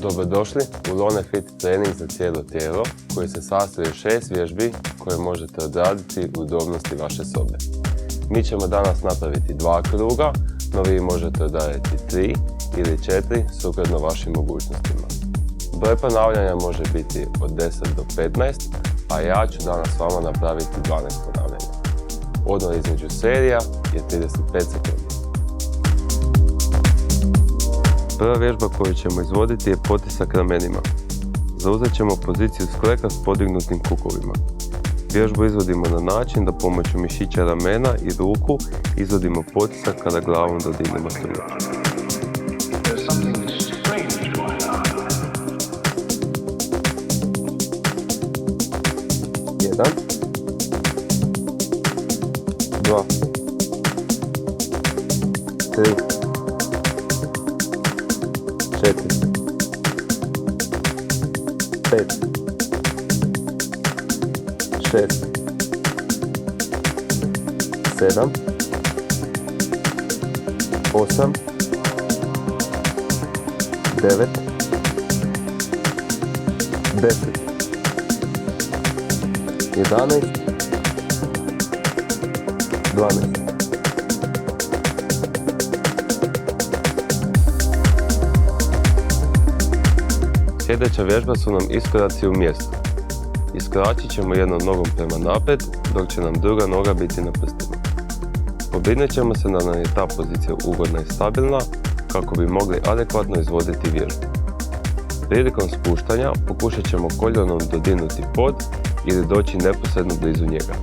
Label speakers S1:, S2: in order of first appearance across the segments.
S1: Dobrodošli u LoneFit trening za cijelo tijelo koji se sastoji od 6 vježbi koje možete odraditi u udobnosti vaše sobe. Mi ćemo danas napraviti 2 kruga, no vi možete odraditi 3 ili 4 sukladno vašim mogućnostima. Broj ponavljanja može biti od 10 do 15, a ja ću danas s vama napraviti 12 ponavljanja. Odmor između serija je 35 sekundi. Prva vježba koju ćemo izvoditi je potisak ramenima. Zauzet ćemo poziciju skleka s podignutim kukovima. Vježbu izvodimo na način da pomoću mišića ramena i ruku izvodimo potisak kada glavom dodignemo stolicu. Jedan, 2, 3, 4, 5, 6, 7, 8, 9, 10, 11, 12. Sljedeća vježba su nam iskoraci u mjestu. Iskoračit ćemo jednom nogom prema naprijed, dok će nam druga noga biti na prstima. Pobrinut ćemo se da nam je ta pozicija ugodna i stabilna, kako bi mogli adekvatno izvoditi vježbu. Prilikom spuštanja pokušat ćemo koljenom dodirnuti pod ili doći neposredno blizu njega.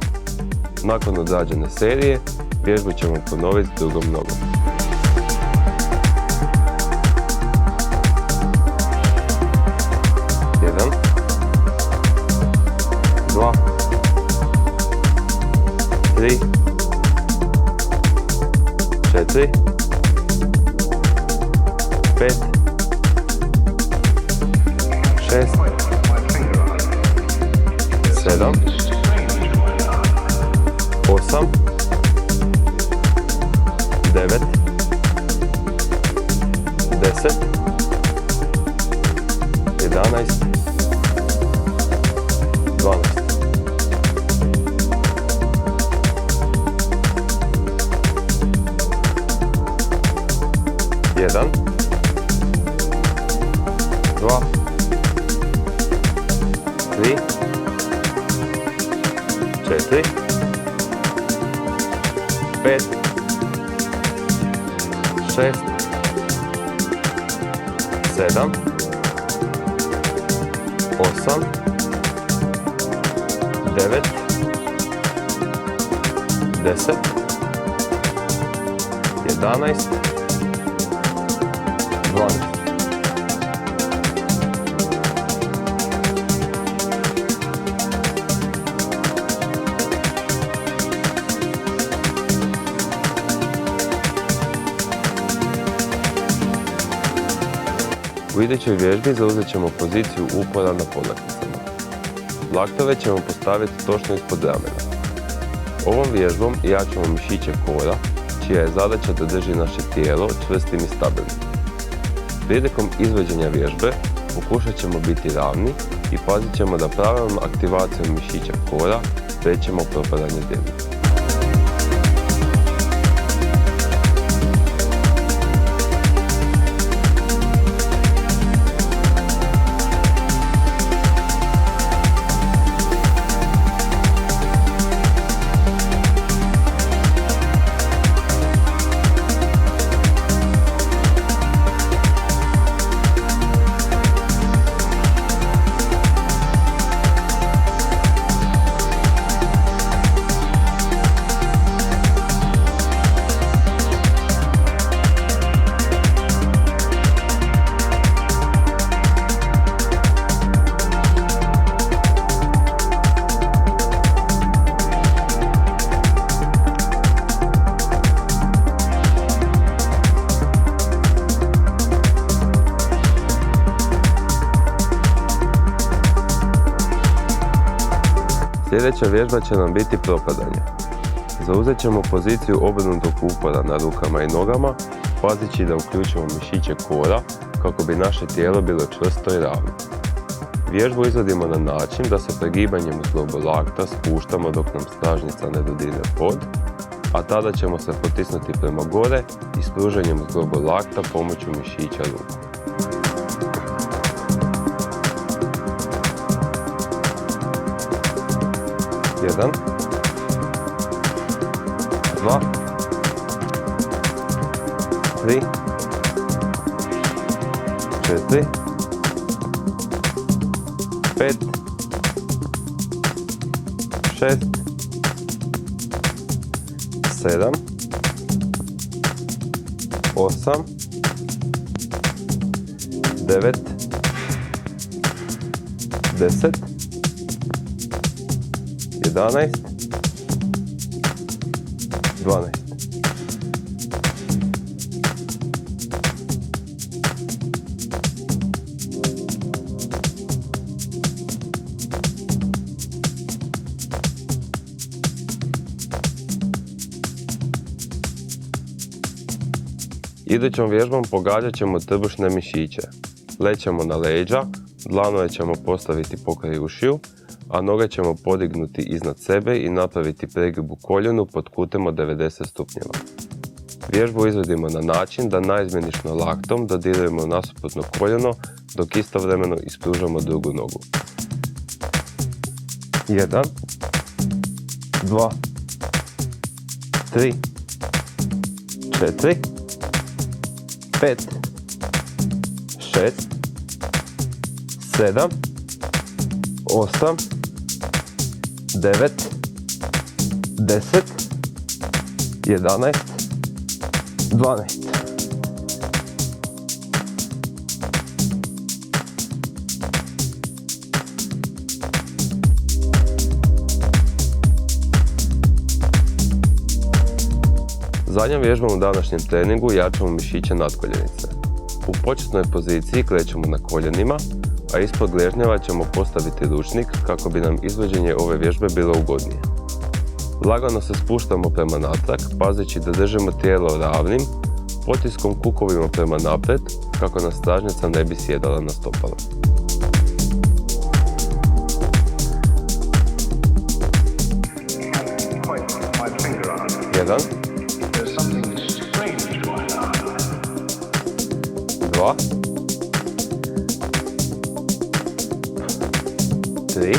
S1: Nakon odrađene serije, vježbu ćemo ponoviti s drugom nogom. Jedan, 2, 3, 4, 5, 6, 7, 8, 9, 10, 11, 12. Jedan, 2, 3, 4, 5, 6, 7, 8, 9, 10, 11, 12. U idućoj vježbi zauzet ćemo poziciju upora na podlakticama. Laktove ćemo postaviti točno ispod ramena. Ovom vježbom jačamo mišiće kora, čija je zadaća da drži naše tijelo čvrstim i stabilnim. Prilikom izvođenja vježbe pokušat ćemo biti ravni i pazit ćemo da pravilnom aktivacijom mišića kora spriječimo propadanje debla. Sljedeća vježba će nam biti propadanje. Zauzet ćemo poziciju obrnutog upora na rukama i nogama pazeći da uključimo mišiće kora kako bi naše tijelo bilo čvrsto i ravno. Vježbu izvodimo na način da se pregibanjem uz zglobu lakta spuštamo dok nam snažnica ne dodirne pod, a tada ćemo se potisnuti prema gore i s pruženjem uz zglobu lakta pomoću mišića ruku. Jedan, dva, tri, četiri, pet, šest, sedam, osam, devet, 10, 11, 12. Idućom vježbom pogađat ćemo trbušne mišiće. Lećemo na leđa, dlanove ćemo postaviti pokraj ušiju, a noge ćemo podignuti iznad sebe i napraviti pregib u koljenu pod kutem od 90 stupnjeva. Vježbu izvodimo na način da naizmjenično laktom dodirujemo nasuprotno koljeno dok istovremeno ispružamo drugu nogu. 1, 2, 3, 4, 5, 6, 7, 8, 9, 10, 11, 12. Zadnjom vježbom u današnjem treningu jačamo mišiće natkoljenice. U početnoj poziciji krećemo na koljenima, a ispod gležnjeva ćemo postaviti ručnik kako bi nam izvođenje ove vježbe bilo ugodnije. Lagano se spuštamo prema natrag, pazeći da držimo tijelo ravnim, potiskom kukovima prema naprijed kako nas stražnjica ne bi sjedala na stopalo. 1, 2, 3,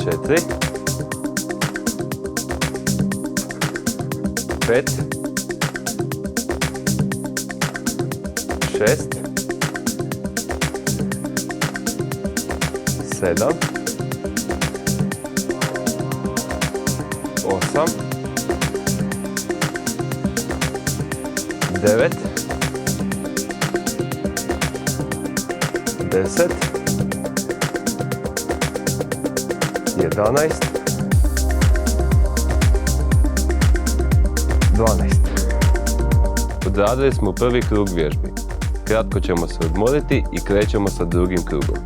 S1: 4, 5, 6, 7, 8, 9, 10, 11, 12. Odradili smo prvi krug vježbi. Kratko ćemo se odmoriti i krećemo sa drugim krugom.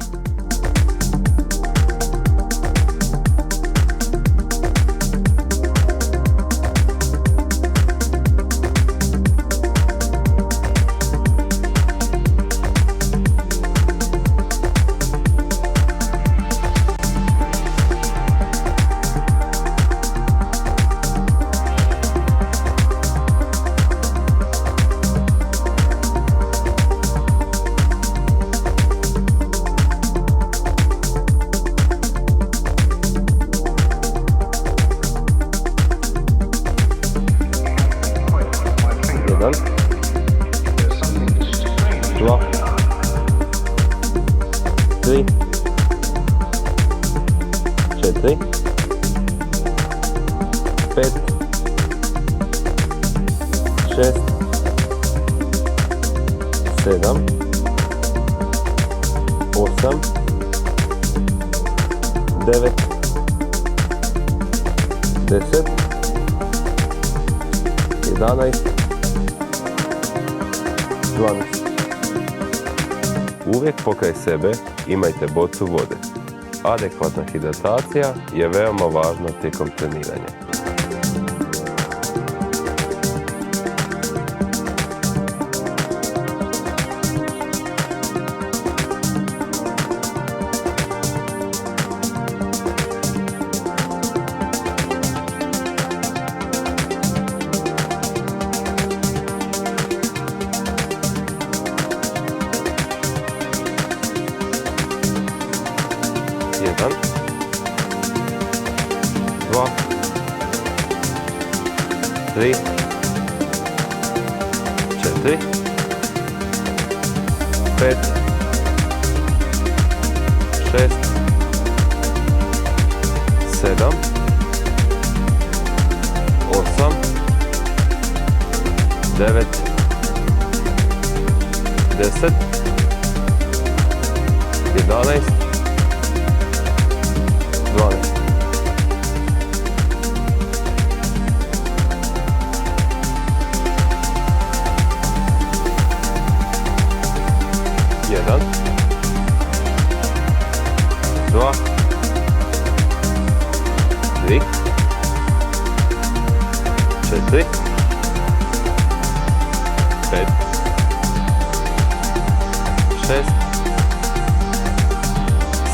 S1: Jedan, dva, tri, četiri, pet, šest, sedam, osam, devet, 10, 11, 12. Uvijek pokraj sebe imajte bocu vode. Adekvatna hidratacija je veoma važna tijekom treniranja. 3, 4, 5, 6, 7, 8, 9, 10, 11, 12. Jedan, dva, tri, četiri, pet, šest,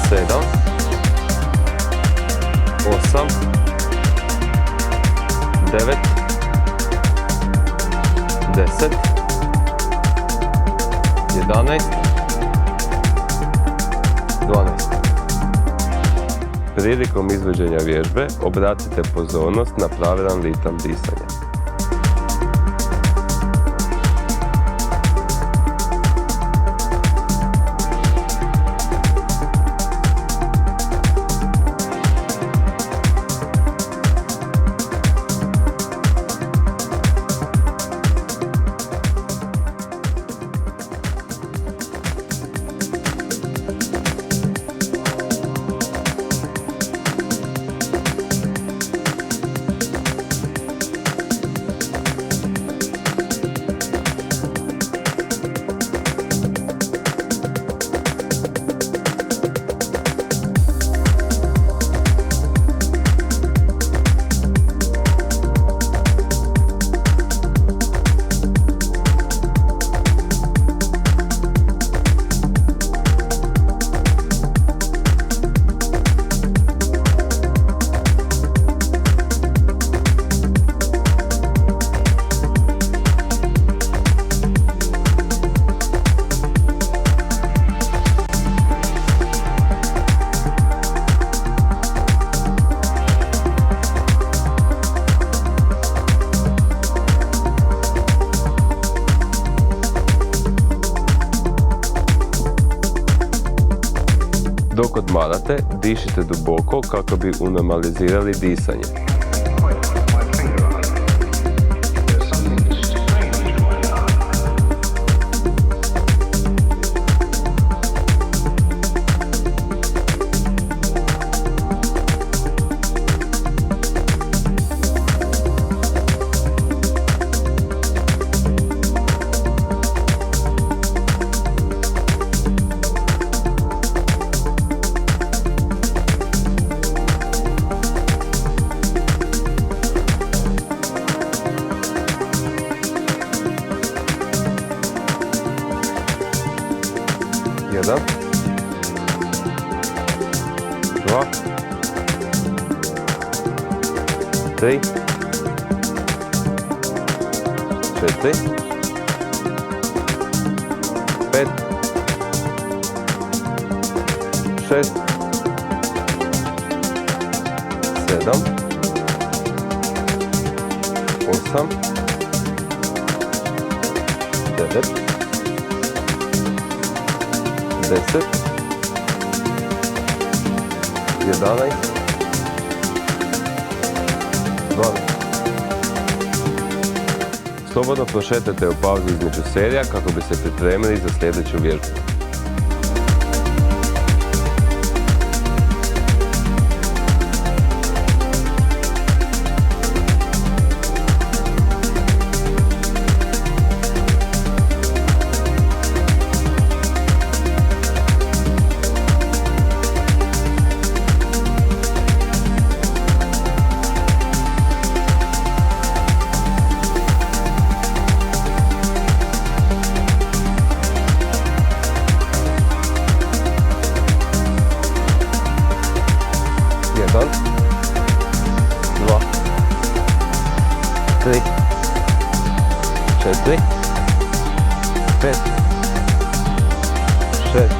S1: sedam, osam, devet, 10, 11, 12. Prilikom izvođenja vježbe obratite pozornost na pravilan ritam disanja. Dok odmarate, dišite duboko kako bi unormalizirali disanje. Jedan, dva, tri, četiri, pet, šest, sedam, osam, devet, 10, 11, 12. Slobodno prošetajte u pauzi između serija kako bi se pripremili za sljedeću vježbu. Jedan, dva, tri, četiri, pet, šest,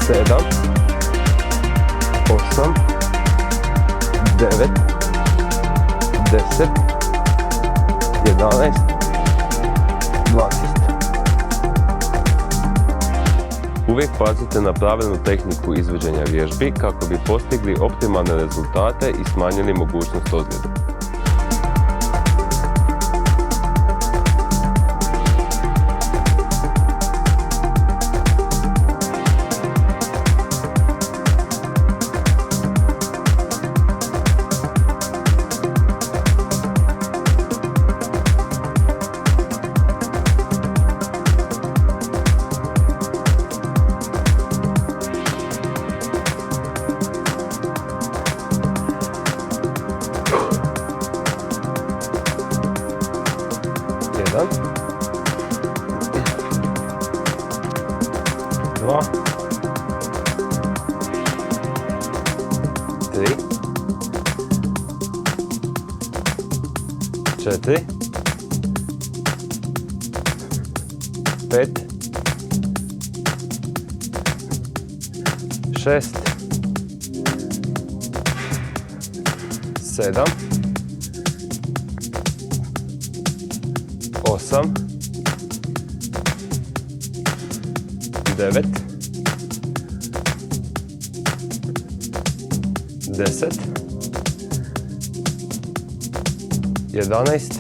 S1: sedam, osam, devet, 10, 11, 12. Uvijek pazite na pravilnu tehniku izvođenja vježbi kako bi postigli optimalne rezultate i smanjili mogućnost ozljede. Jedan, dva, tri, četiri, pet, šest, sedam, 8, 9, 10, 11,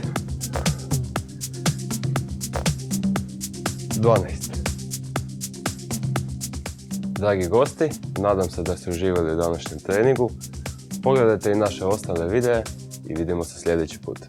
S1: 12. Dragi gosti, nadam se da ste uživali u današnjem treningu. Pogledajte i naše ostale videe i vidimo se sljedeći put.